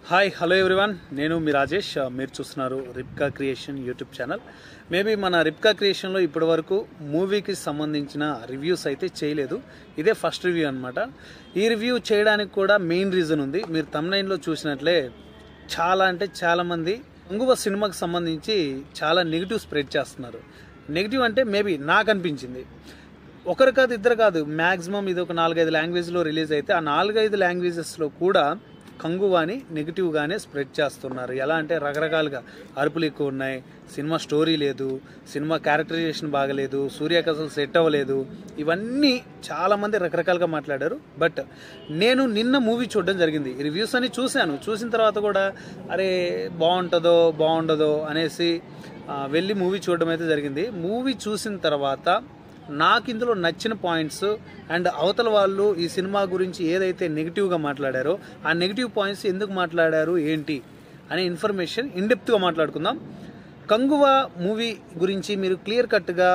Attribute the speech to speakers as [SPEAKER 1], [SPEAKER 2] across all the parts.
[SPEAKER 1] Hi hello everyone, నేను మీ రాజేష్. మీరు చూస్తున్నారు రిప్కా క్రియేషన్ యూట్యూబ్ ఛానల్. మేబీ మన రిప్కా క్రియేషన్లో ఇప్పటి వరకు మూవీకి సంబంధించిన రివ్యూస్ అయితే చేయలేదు. ఇదే ఫస్ట్ రివ్యూ అనమాట. ఈ రివ్యూ చేయడానికి కూడా మెయిన్ రీజన్ ఉంది. మీరు థంబ్నెయిల్లో చూసినట్లే చాలామంది కంగువ సినిమాకి సంబంధించి చాలా నెగిటివ్ స్ప్రెడ్ చేస్తున్నారు. నెగిటివ్ అంటే మేబీ నాకు అనిపించింది, ఒకరు కాదు ఇద్దరు కాదు, మ్యాక్సిమం ఇది ఒక 4-5 లాంగ్వేజ్లో రిలీజ్ అయితే ఆ 4-5 లాంగ్వేజెస్లో కూడా కంగువాని నెగిటివ్గానే స్ప్రెడ్ చేస్తున్నారు. ఎలా అంటే రకరకాలుగా అరుపులు ఎక్కువ ఉన్నాయి, సినిమా స్టోరీ లేదు, సినిమా క్యారెక్టరైజేషన్ బాగలేదు, సూర్యకి అసలు సెట్ అవ్వలేదు, ఇవన్నీ చాలామంది రకరకాలుగా మాట్లాడారు. బట్ నేను నిన్న మూవీ చూడడం జరిగింది. రివ్యూస్ అని చూశాను. చూసిన తర్వాత కూడా అరే బాగుండదో అనేసి వెళ్ళి మూవీ చూడడం అయితే జరిగింది. మూవీ చూసిన తర్వాత నాకు ఇందులో నచ్చిన పాయింట్స్ అండ్ అవతల వాళ్ళు ఈ సినిమా గురించి ఏదైతే నెగిటివ్గా మాట్లాడారో ఆ నెగిటివ్ పాయింట్స్ ఎందుకు మాట్లాడారు ఏంటి అనే ఇన్ఫర్మేషన్ ఇన్డెప్త్గా మాట్లాడుకుందాం. కంగువ మూవీ గురించి మీరు క్లియర్ కట్గా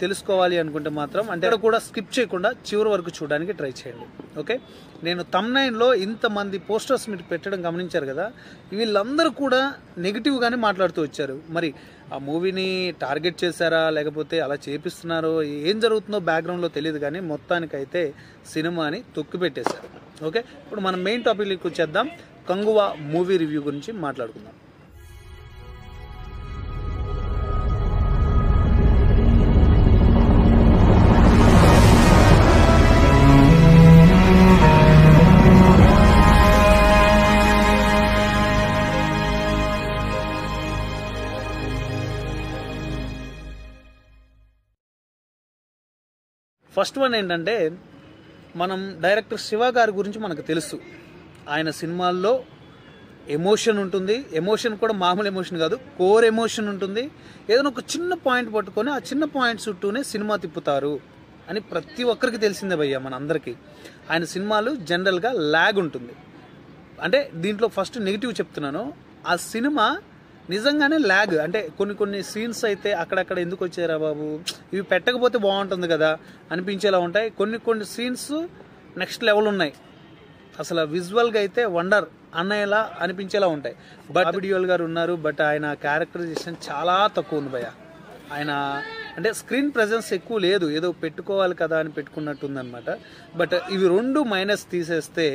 [SPEAKER 1] తెలుసుకోవాలి అనుకుంటే మాత్రం అంటే కూడా స్కిప్ చేయకుండా చివరి వరకు చూడడానికి ట్రై చేయండి. ఓకే, నేను థంబ్నెయిల్లో ఇంతమంది పోస్టర్స్ మీరు పెట్టడం గమనించారు కదా, వీళ్ళందరూ కూడా నెగిటివ్గానే మాట్లాడుతూ వచ్చారు. మరి ఆ మూవీని టార్గెట్ చేశారా లేకపోతే అలా చేపిస్తున్నారో ఏం జరుగుతుందో బ్యాక్గ్రౌండ్లో తెలియదు, కానీ మొత్తానికైతే సినిమాని తొక్కిపెట్టేశారు. ఓకే, ఇప్పుడు మనం మెయిన్ టాపిక్కి వచ్చేద్దాం. కంగువ మూవీ రివ్యూ గురించి మాట్లాడుకుందాం. ఫస్ట్ వన్ ఏంటంటే, మనం డైరెక్టర్ శివ గారి గురించి మనకు తెలుసు. ఆయన సినిమాల్లో ఎమోషన్ ఉంటుంది. ఎమోషన్ కూడా మామూలు ఎమోషన్ కాదు, కోర్ ఎమోషన్ ఉంటుంది. ఏదైనా ఒక చిన్న పాయింట్ పట్టుకొని ఆ చిన్న పాయింట్ చుట్టూనే సినిమా తిప్పుతారు అని ప్రతి ఒక్కరికి తెలిసిందే భయ్య, మన అందరికీ. ఆయన సినిమాలు జనరల్గా ల్యాగ్ ఉంటుంది. అంటే దీంట్లో ఫస్ట్ నెగిటివ్ చెప్తున్నాను, ఆ సినిమా నిజంగానే ల్యాగ్. అంటే కొన్ని సీన్స్ అయితే అక్కడక్కడ ఎందుకు వచ్చారా బాబు, ఇవి పెట్టకపోతే బాగుంటుంది కదా అనిపించేలా ఉంటాయి. కొన్ని సీన్స్ నెక్స్ట్ లెవెల్ ఉన్నాయి, అసలు విజువల్గా అయితే వండర్ అన్నయ్యలా అనిపించేలా ఉంటాయి. బట్ డియోల్ గారు ఉన్నారు, బట్ ఆయన క్యారెక్టరైజేషన్ చాలా తక్కువ ఉంది భయ్య. ఆయన అంటే స్క్రీన్ ప్రెజెన్స్ ఎక్కువ లేదు, ఏదో పెట్టుకోవాలి కదా అని పెట్టుకున్నట్టుందనమాట. బట్ ఇవి రెండు మైనస్ తీసేస్తే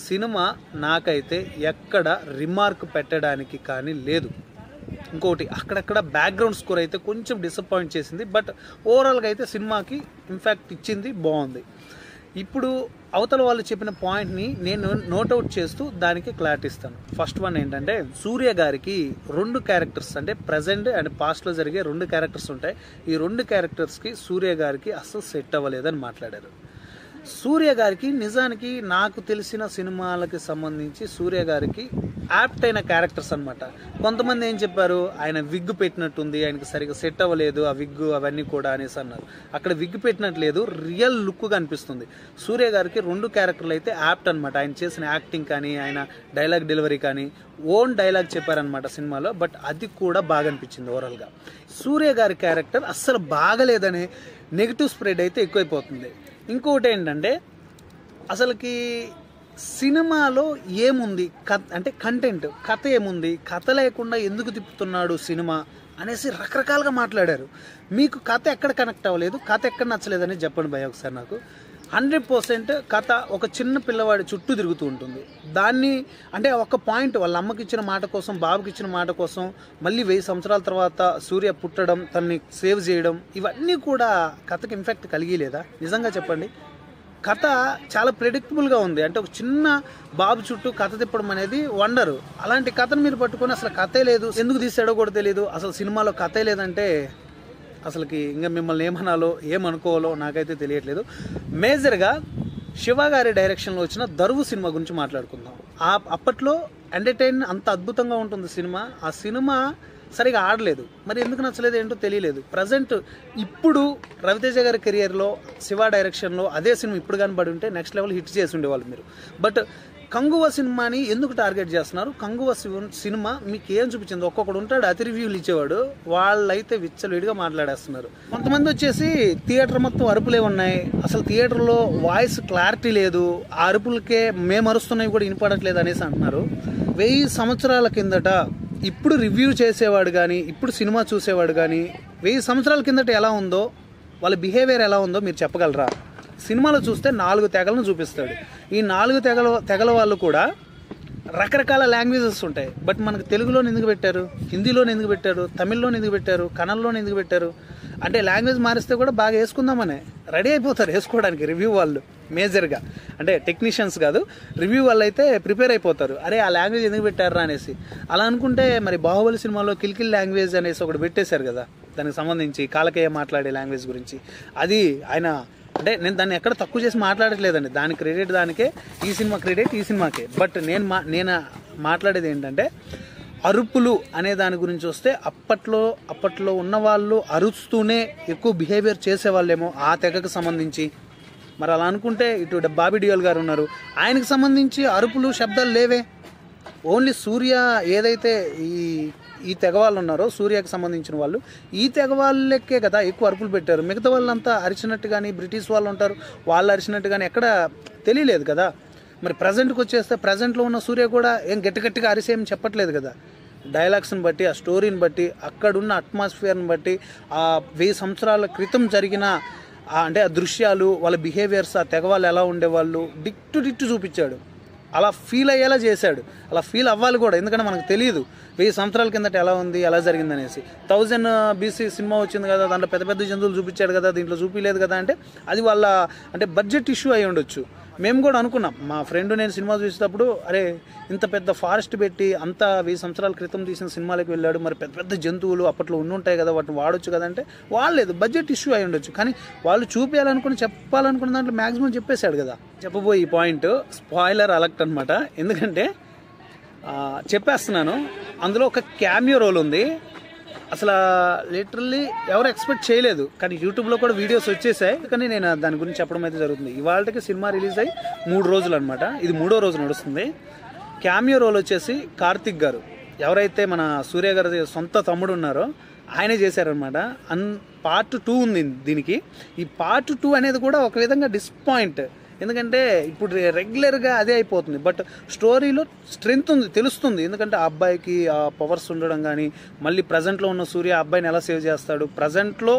[SPEAKER 1] సినిమా నాకైతే ఎక్కడ రిమార్క్ పెట్టడానికి కానీ లేదు. ఇంకోటి అక్కడక్కడ బ్యాక్గ్రౌండ్ స్కోర్ అయితే కొంచెం డిసప్పాయింట్ చేసింది. బట్ ఓవరాల్గా అయితే సినిమాకి ఇంపాక్ట్ ఇచ్చింది, బాగుంది. ఇప్పుడు అవతల వాళ్ళు చెప్పిన పాయింట్ని నేను నోట్అవుట్ చేస్తూ దానికి క్లారిటీ ఇస్తాను. ఫస్ట్ వన్ ఏంటంటే, సూర్య గారికి 2 క్యారెక్టర్స్ అంటే ప్రజెంట్ అండ్ పాస్ట్లో జరిగే 2 క్యారెక్టర్స్ ఉంటాయి. ఈ 2 క్యారెక్టర్స్కి సూర్య గారికి అస్సలు సెట్ అవ్వలేదని మాట్లాడారు. సూర్య గారికి నిజానికి నాకు తెలిసిన సినిమాలకి సంబంధించి సూర్య గారికి యాప్ట్ అయిన క్యారెక్టర్స్ అనమాట. కొంతమంది ఏం చెప్పారు, ఆయన విగ్ పెట్టినట్టుంది, ఆయనకి సరిగ్గా సెట్ అవ్వలేదు ఆ విగ్ అవన్నీ కూడా అనేసి అన్నారు. అక్కడ విగ్ పెట్టినట్లేదు, రియల్ లుక్గా అనిపిస్తుంది. సూర్య గారికి 2 క్యారెక్టర్లు అయితే యాప్ట్ అనమాట. ఆయన చేసిన యాక్టింగ్ కానీ ఆయన డైలాగ్ డెలివరీ కానీ ఓన్ డైలాగ్ చెప్పారనమాట సినిమాలో. బట్ అది కూడా బాగా అనిపించింది ఓవరాల్గా. సూర్య గారి క్యారెక్టర్ అస్సలు బాగలేదనే నెగిటివ్ స్ప్రెడ్ అయితే ఎక్కువైపోతుంది. ఇంకొకటి ఏంటంటే, అసలుకి సినిమాలో ఏముంది అంటే కంటెంట్, కథ ఏముంది, కథ లేకుండా ఎందుకు తిప్పుతున్నాడు సినిమా అనేసి రకరకాలుగా మాట్లాడారు. మీకు కథ ఎక్కడ కనెక్ట్ అవ్వలేదు, కథ ఎక్కడ నచ్చలేదని చెప్పండి భయ ఒకసారి నాకు. 100% కథ ఒక చిన్న పిల్లవాడి చుట్టూ తిరుగుతూ ఉంటుంది. దాన్ని అంటే ఒక పాయింట్ వాళ్ళ అమ్మకి ఇచ్చిన మాట కోసం, బాబుకి ఇచ్చిన మాట కోసం మళ్ళీ 1000 సంవత్సరాల తర్వాత సూర్య పుట్టడం, తనని సేవ్ చేయడం, ఇవన్నీ కూడా కథకి ఇంపాక్ట్ కలిగిలేదా నిజంగా చెప్పండి? కథ చాలా ప్రెడిక్టబుల్గా ఉంది. అంటే ఒక చిన్న బాబు చుట్టూ కథ తిప్పడం అనేది వండరు. అలాంటి కథను మీరు పట్టుకొని అసలు కథే లేదు, ఎందుకు తీసాడో కూడా తెలియదు, అసలు సినిమాలో కథే లేదంటే అసలుకి ఇంకా మిమ్మల్ని ఏమనాలో ఏమనుకోవాలో నాకైతే తెలియట్లేదు. మేజర్గా శివ గారి డైరెక్షన్లో వచ్చిన దరువు సినిమా గురించి మాట్లాడుకుందాం. అప్పట్లో ఎంటర్టైన్ అంత అద్భుతంగా ఉంటుంది సినిమా. ఆ సినిమా సరిగా ఆడలేదు, మరి ఎందుకు నచ్చలేదు ఏంటో తెలియలేదు. ప్రజెంట్ ఇప్పుడు రవితేజ గారి కెరియర్లో శివ డైరెక్షన్లో అదే సినిమా ఇప్పుడు కానీ పడి ఉంటే నెక్స్ట్ లెవెల్ హిట్ చేసి ఉండేవాళ్ళు మీరు. బట్ కంగువ సినిమాని ఎందుకు టార్గెట్ చేస్తున్నారు? కంగువ సినిమా మీకు ఏం చూపించింది? ఒక్కొక్కడు ఉంటాడు అతి రివ్యూలు ఇచ్చేవాడు, వాళ్ళైతే విచ్చలవిడిగా మాట్లాడేస్తున్నారు. కొంతమంది వచ్చేసి థియేటర్ మొత్తం అరుపులే ఉన్నాయి, అసలు థియేటర్లో వాయిస్ క్లారిటీ లేదు, ఆ అరుపులకే మేము అరుస్తున్నవి కూడా వినపడట్లేదు అనేసి అంటున్నారు. 1000 సంవత్సరాల కిందట ఇప్పుడు రివ్యూ చేసేవాడు కానీ ఇప్పుడు సినిమా చూసేవాడు కానీ 1000 సంవత్సరాల కిందట ఎలా ఉందో వాళ్ళ బిహేవియర్ ఎలా ఉందో మీరు చెప్పగలరా? సినిమాలో చూస్తే 4 తెగలను చూపిస్తాడు. ఈ 4 తెగల వాళ్ళు కూడా రకరకాల లాంగ్వేజెస్ ఉంటాయి. బట్ మనకు తెలుగులోని ఎందుకు పెట్టారు, హిందీలోని ఎందుకు పెట్టారు, తమిళ్లోని ఎందుకు పెట్టారు, కన్నడలోని ఎందుకు పెట్టారు? అంటే లాంగ్వేజ్ మారిస్తే కూడా బాగా వేసుకుందామనే రెడీ అయిపోతారు వేసుకోవడానికి రివ్యూ వాళ్ళు. మేజర్గా అంటే టెక్నీషియన్స్ కాదు, రివ్యూ వాళ్ళు అయితే ప్రిపేర్ అయిపోతారు, అరే ఆ లాంగ్వేజ్ ఎందుకు పెట్టారా అనేసి. అలా అనుకుంటే మరి బాహుబలి సినిమాలో కిల్కిల్ లాంగ్వేజ్ అనేసి ఒకటి పెట్టేశారు కదా, దానికి సంబంధించి కాలకేయ మాట్లాడే లాంగ్వేజ్ గురించి. అది ఆయన అంటే నేను దాన్ని ఎక్కడ తక్కువ చేసి మాట్లాడట్లేదండి, దాని క్రెడిట్ దానికే, ఈ సినిమా క్రెడిట్ ఈ సినిమాకే. బట్ నేను మాట్లాడేది ఏంటంటే అరుపులు అనే దాని గురించి వస్తే అప్పట్లో ఉన్న వాళ్ళు అరుస్తూనే ఎక్కువ బిహేవియర్ చేసేవాళ్ళేమో ఆ తెగకు సంబంధించి. మరి అలా అనుకుంటే ఇటు బాబీ డియోల్ గారు ఉన్నారు, ఆయనకు సంబంధించి అరుపులు శబ్దాలు లేవే. ఓన్లీ సూర్య ఏదైతే ఈ తెగ వాళ్ళు ఉన్నారో సూర్యకి సంబంధించిన వాళ్ళు, ఈ తెగ వాళ్ళకే కదా ఎక్కువ అరుపులు పెట్టారు. మిగతా వాళ్ళంతా అరిచినట్టు కానీ బ్రిటిష్ వాళ్ళు ఉంటారు, వాళ్ళు అరిచినట్టు కానీ ఎక్కడ తెలియలేదు కదా. మరి ప్రజెంట్కి వచ్చేస్తే ప్రజెంట్లో ఉన్న సూర్య కూడా ఏం గట్టిగా అరిసేం చెప్పట్లేదు కదా. డైలాగ్స్ని బట్టి, ఆ స్టోరీని బట్టి, అక్కడున్న అట్మాస్ఫియర్ని బట్టి, ఆ 1000 సంవత్సరాల క్రితం జరిగిన అంటే ఆ దృశ్యాలు, వాళ్ళ బిహేవియర్స్, ఆ తెగ వాళ్ళు ఎలా ఉండేవాళ్ళు డిట్టు చూపించాడు. అలా ఫీల్ అయ్యేలా చేశాడు, అలా ఫీల్ అవ్వాలి కూడా, ఎందుకంటే మనకు తెలియదు 1000 సంవత్సరాల కిందట ఎలా ఉంది ఎలా జరిగింది అనేసి. 1000 BC సినిమా వచ్చింది కదా, దాంట్లో పెద్ద జంతువులు చూపించాడు కదా, దీంట్లో చూపించలేదు కదా అంటే అది వాళ్ళ అంటే బడ్జెట్ ఇష్యూ అయి ఉండొచ్చు. మేము కూడా అనుకున్నాం, మా ఫ్రెండ్ నేను సినిమా చూసేటప్పుడు, అరే ఇంత పెద్ద ఫారెస్ట్ పెట్టి అంత 1000 సంవత్సరాల క్రితం తీసిన సినిమాలకు వెళ్ళాడు, మరి పెద్ద జంతువులు అప్పట్లో ఉంటాయి కదా, వాటిని వాడొచ్చు కదా అంటే వాళ్ళలేదు, బడ్జెట్ ఇష్యూ అయి ఉండొచ్చు. కానీ వాళ్ళు చూపించాలనుకుని చెప్పాలనుకున్న దాంట్లో మ్యాక్సిమం చెప్పేశాడు కదా. చెప్పబోయే ఈ పాయింట్ స్పాయిలర్ అలర్ట్ అనమాట, ఎందుకంటే చెప్పేస్తున్నాను. అందులో ఒక క్యామియో రోల్ ఉంది, అసలు లిటరల్లీ ఎవరు ఎక్స్పెక్ట్ చేయలేదు, కానీ యూట్యూబ్లో కూడా వీడియోస్ వచ్చేసాయి. కానీ నేను దాని గురించి చెప్పడం అయితే జరుగుతుంది. ఇవాళకి సినిమా రిలీజ్ అయ్యి 3 రోజులు అనమాట, ఇది 3వ రోజు నడుస్తుంది. క్యామియో రోల్ వచ్చేసి కార్తిక్ గారు, ఎవరైతే మన సూర్య గారి సొంత తమ్ముడు ఉన్నారో ఆయనే చేశారనమాట. పార్ట్ 2 ఉంది దీనికి. ఈ పార్ట్ 2 అనేది కూడా ఒక విధంగా డిస్పాయింట్, ఎందుకంటే ఇప్పుడు రెగ్యులర్గా అదే అయిపోతుంది. బట్ స్టోరీలో స్ట్రెంగ్త్ ఉంది, తెలుస్తుంది. ఎందుకంటే ఆ అబ్బాయికి ఆ పవర్స్ ఉండడం కానీ, మళ్ళీ ప్రజెంట్లో ఉన్న సూర్య అబ్బాయిని ఎలా సేవ్ చేస్తాడు, ప్రజెంట్లో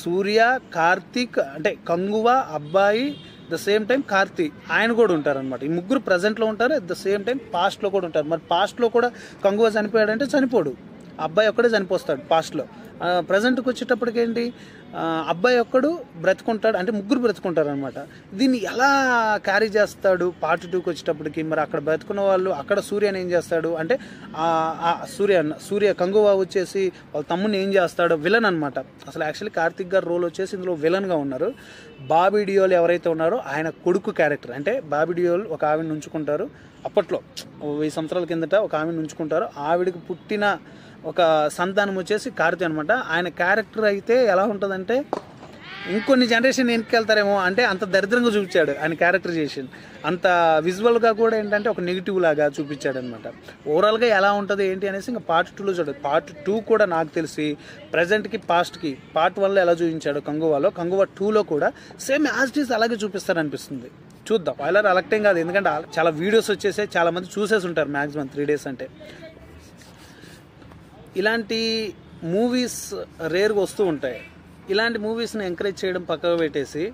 [SPEAKER 1] సూర్య, కార్తీక్ అంటే కంగువ, అబ్బాయి, ద సేమ్ టైం కార్తీక్ ఆయన కూడా ఉంటారనమాట. ఈ ముగ్గురు ప్రజెంట్లో ఉంటారు, అట్ ద సేమ్ టైం పాస్ట్లో కూడా ఉంటారు. మరి పాస్ట్లో కూడా కంగువ చనిపోయాడంటే చనిపోడు, అబ్బాయి ఒక్కడే చనిపోస్తాడు పాస్ట్లో. ప్రజెంట్కి వచ్చేటప్పటికేంటి, అబ్బాయి ఒక్కడు బ్రతుకుంటాడు, అంటే ముగ్గురు బ్రతుకుంటారు అనమాట. దీన్ని ఎలా క్యారీ చేస్తాడు పార్ట్ 2కి వచ్చేటప్పటికి? మరి అక్కడ బ్రతుకున్న వాళ్ళు, అక్కడ సూర్యని ఏం చేస్తాడు అంటే సూర్య కంగువ వచ్చేసి వాళ్ళ తమ్ముని ఏం చేస్తాడు, విలన్ అనమాట. అసలు యాక్చువల్లీ కార్తిక్ గారు రోల్ వచ్చేసి ఇందులో విలన్గా ఉన్నారు. బాబీ డియోల్ ఎవరైతే ఉన్నారో ఆయన కొడుకు క్యారెక్టర్, అంటే బాబీ డియోల్ ఒక ఆవిడని ఉంచుకుంటారు, అప్పట్లో 1000 సంవత్సరాల కిందట ఒక ఆవిడని ఉంచుకుంటారు. ఆవిడకి పుట్టిన ఒక సంతానం వచ్చేసి కార్తీ అనమాట. ఆయన క్యారెక్టర్ అయితే ఎలా ఉంటుందంటే ఇంకొన్ని జనరేషన్ వెనక్కి అంటే అంత దరిద్రంగా చూపించాడు ఆయన క్యారెక్టరైజేషన్. అంత విజువల్గా కూడా ఏంటంటే ఒక నెగిటివ్ లాగా చూపించాడు అనమాట. ఓవరాల్గా ఎలా ఉంటుంది ఏంటి అనేసి ఇంకా పార్ట్ 2లో చూడదు. పార్ట్ 2 కూడా నాకు తెలిసి ప్రజెంట్కి పాస్ట్కి పార్ట్ 1లో ఎలా చూపించాడు కంగువాలో, కంగువ 2లో కూడా సేమ్ యాజ్ ఇట్ ఈస్ అలాగే చూపిస్తారనిపిస్తుంది. చూద్దాం. స్పాయిలర్ అలర్టేం కాదు, ఎందుకంటే చాలా వీడియోస్ వచ్చేసాయి, చాలా మంది చూసేసి ఉంటారు మ్యాక్సిమం 3 days అంటే. ఇలాంటి మూవీస్ రేర్గా వస్తూ ఉంటాయి. ఇలాంటి మూవీస్ని ఎంకరేజ్ చేయడం పక్కకు పెట్టేసి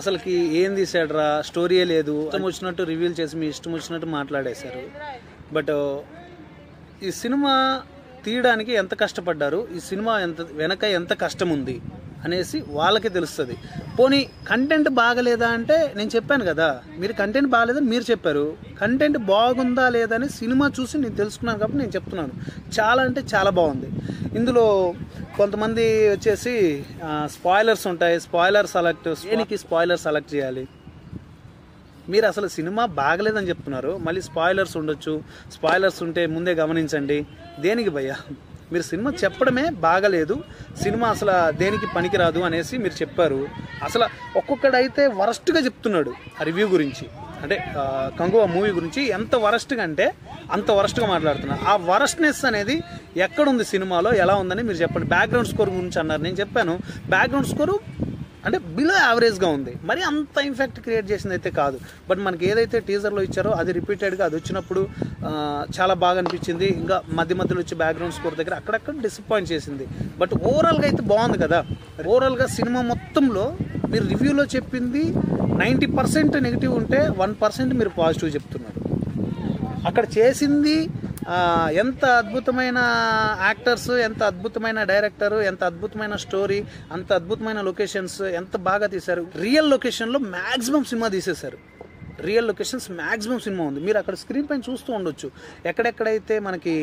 [SPEAKER 1] అసలుకి ఏం తీసాడరా, స్టోరీయే లేదు, ఇష్టం వచ్చినట్టు రివ్యూలు చేసి మీ ఇష్టం వచ్చినట్టు మాట్లాడేశారు. బట్ ఈ సినిమా తీయడానికి ఎంత కష్టపడ్డారు, ఈ సినిమా వెనక ఎంత కష్టం ఉంది అనేసి వాళ్ళకే తెలుస్తుంది. పోనీ కంటెంట్ బాగలేదా అంటే నేను చెప్పాను కదా, మీరు కంటెంట్ బాగలేదని మీరు చెప్పారు, కంటెంట్ బాగుందా లేదా అని సినిమా చూసి నేను తెలుసుకున్నాను కాబట్టి నేను చెప్తున్నాను. చాలా అంటే చాలా బాగుంది. ఇందులో కొంతమంది వచ్చేసి స్పాయిలర్స్ ఉంటాయి, స్పాయిలర్ సెలెక్ట్, దేనికి స్పాయిలర్ సెలెక్ట్ చేయాలి? మీరు అసలు సినిమా బాగలేదని చెప్తున్నారు, మళ్ళీ స్పాయిలర్స్ ఉండొచ్చు, స్పాయిలర్స్ ఉంటే ముందే గమనించండి. దేనికి భయ్యా? మీరు సినిమా చెప్పడమే బాగలేదు, సినిమా అసలు దేనికి పనికిరాదు అనేసి మీరు చెప్పారు. అసలు ఒక్కొక్కడైతే వరస్ట్గా చెప్తున్నాడు ఆ రివ్యూ గురించి. అంటే కంగువా మూవీ గురించి ఎంత వరస్ట్గా అంటే అంత వరస్ట్గా మాట్లాడుతున్నా. ఆ వరస్ట్నెస్ అనేది ఎక్కడుంది సినిమాలో, ఎలా ఉందని మీరు చెప్పండి. బ్యాక్గ్రౌండ్ స్కోర్ గురించి అన్నారు, నేను చెప్పాను బ్యాక్గ్రౌండ్ స్కోరు అంటే బిలో యావరేజ్గా ఉంది, మరి అంత ఇంపాక్ట్ క్రియేట్ చేసింది అయితే కాదు. బట్ మనకి ఏదైతే టీజర్లో ఇచ్చారో అది రిపీటెడ్గా అది వచ్చినప్పుడు చాలా బాగా అనిపించింది. ఇంకా మధ్యలో వచ్చే బ్యాక్గ్రౌండ్ స్కోర్ దగ్గర అక్కడక్కడ డిసప్పాయింట్ చేసింది. బట్ ఓవరాల్గా అయితే బాగుంది కదా. ఓవరాల్గా సినిమా మొత్తంలో మీరు రివ్యూలో చెప్పింది 90% నెగిటివ్ ఉంటే 1% మీరు పాజిటివ్ చెప్తున్నారు. అక్కడ చేసింది ఎంత అద్భుతమైన యాక్టర్స్, ఎంత అద్భుతమైన డైరెక్టరు, ఎంత అద్భుతమైన స్టోరీ, అంత అద్భుతమైన లొకేషన్స్, ఎంత బాగా తీశారు. రియల్ లొకేషన్లో మ్యాక్సిమం సినిమా తీసేశారు. రియల్ లొకేషన్స్ మ్యాక్సిమం సినిమా ఉంది. మీరు అక్కడ స్క్రీన్ పైన చూస్తూ ఉండొచ్చు, ఎక్కడెక్కడైతే మనకి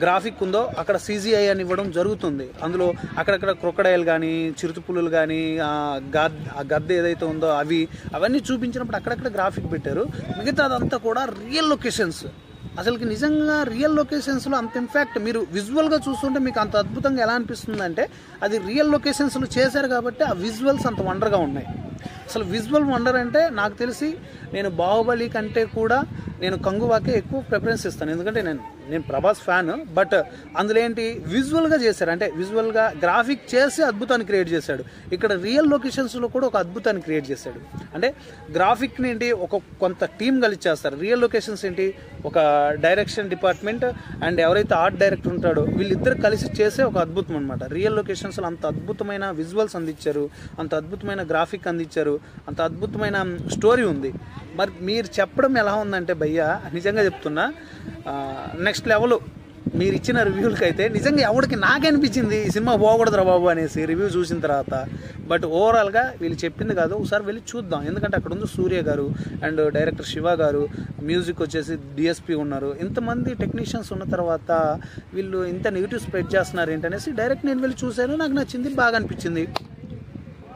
[SPEAKER 1] గ్రాఫిక్ ఉందో అక్కడ CGI అని ఇవ్వడం జరుగుతుంది. అందులో అక్కడక్కడ క్రొకడైల్ కానీ, చిరుతపులులు కానీ, గద్దె ఏదైతే ఉందో అవన్నీ చూపించినప్పుడు అక్కడక్కడ గ్రాఫిక్ పెట్టారు. మిగతాదంతా కూడా రియల్ లొకేషన్స్. అసలుకి నిజంగా రియల్ లొకేషన్స్లో అంత ఇంపాక్ట్ మీరు విజువల్గా చూస్తుంటే మీకు అంత అద్భుతంగా ఎలా అనిపిస్తుందంటే అది రియల్ లొకేషన్స్లో చేశారు కాబట్టి ఆ విజువల్స్ అంత వండర్గా ఉన్నాయి. అసలు విజువల్ వండర్ అంటే నాకు తెలిసి నేను బాహుబలి కంటే కూడా నేను కంగువాకే ఎక్కువ ప్రిఫరెన్స్ ఇస్తాను. ఎందుకంటే నేను ప్రభాస్ ఫ్యాన్. బట్ అందులో ఏంటి విజువల్గా చేశారు, అంటే విజువల్గా గ్రాఫిక్ చేసి అద్భుతాన్ని క్రియేట్ చేశాడు. ఇక్కడ రియల్ లొకేషన్స్లో కూడా ఒక అద్భుతాన్ని క్రియేట్ చేశాడు. అంటే గ్రాఫిక్ని ఏంటి కొంత టీం కలిసి చేస్తారు, రియల్ లొకేషన్స్ ఏంటి ఒక డైరెక్షన్ డిపార్ట్మెంట్ అండ్ ఎవరైతే ఆర్ట్ డైరెక్టర్ ఉంటాడో వీళ్ళిద్దరు కలిసి చేసే ఒక అద్భుతం అనమాట. రియల్ లొకేషన్స్లో అంత అద్భుతమైన విజువల్స్ అందించారు, అంత అద్భుతమైన గ్రాఫిక్ అందించారు, అంత అద్భుతమైన స్టోరీ ఉంది. మరి మీరు చెప్పడం ఎలా ఉందంటే భయ్యా నిజంగా చెప్తున్నా నెక్స్ట్ లెవెల్. మీరు ఇచ్చిన రివ్యూలకి అయితే నిజంగా ఎవరికి నాకే అనిపించింది ఈ సినిమా పోకూడదురా బాబు అనేసి రివ్యూ చూసిన తర్వాత. బట్ ఓవరాల్గా వీళ్ళు చెప్పింది కాదు, ఒకసారి వెళ్ళి చూద్దాం. ఎందుకంటే అక్కడ ఉంది సూర్య గారు అండ్ డైరెక్టర్ శివ గారు, మ్యూజిక్ వచ్చేసి DSP ఉన్నారు. ఇంతమంది టెక్నీషియన్స్ ఉన్న తర్వాత వీళ్ళు ఇంత నెగిటివ్ స్ప్రెడ్ చేస్తున్నారు ఏంటనేసి డైరెక్ట్ నేను వెళ్ళి చూశాను, నాకు నచ్చింది, బాగా అనిపించింది.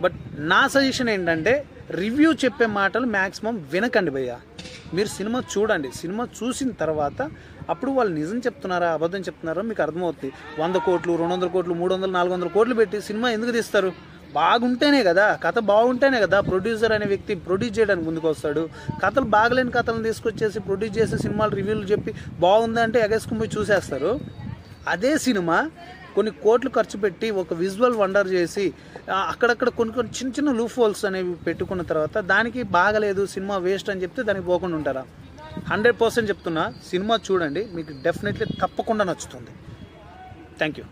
[SPEAKER 1] బట్ నా సజెషన్ ఏంటంటే రివ్యూ చెప్పే మాటలు మ్యాక్సిమం వినకండి భయ్య. మీరు సినిమా చూడండి, సినిమా చూసిన తర్వాత అప్పుడు వాళ్ళు నిజం చెప్తున్నారా అబద్ధం చెప్తున్నారో మీకు అర్థమవుతుంది. 100 కోట్లు 200 కోట్లు 300 400 కోట్లు పెట్టి సినిమా ఎందుకు తీస్తారు? బాగుంటేనే కదా, కథ బాగుంటేనే కదా ప్రొడ్యూసర్ అనే వ్యక్తి ప్రొడ్యూస్ చేయడానికి ముందుకు వస్తాడు. కథలు బాగలేని కథలను తీసుకొచ్చేసి ప్రొడ్యూస్ చేసి సినిమాలు రివ్యూలు చెప్పి బాగుందంటే ఎగేసుకుని పోయి చూసేస్తారు. అదే సినిమా కొన్ని కోట్లు ఖర్చు పెట్టి ఒక విజువల్ వండర్ చేసి అక్కడక్కడ కొన్ని చిన్న చిన్న లూప్ హోల్స్ అనేవి పెట్టుకున్న తర్వాత దానికి బాగలేదు సినిమా వేస్ట్ అని చెప్తే దానికి పోకుండా ఉంటారా? 100% చెప్తున్నా, సినిమా చూడండి, మీకు డెఫినెట్లీ తప్పకుండా నచ్చుతుంది. Thank you.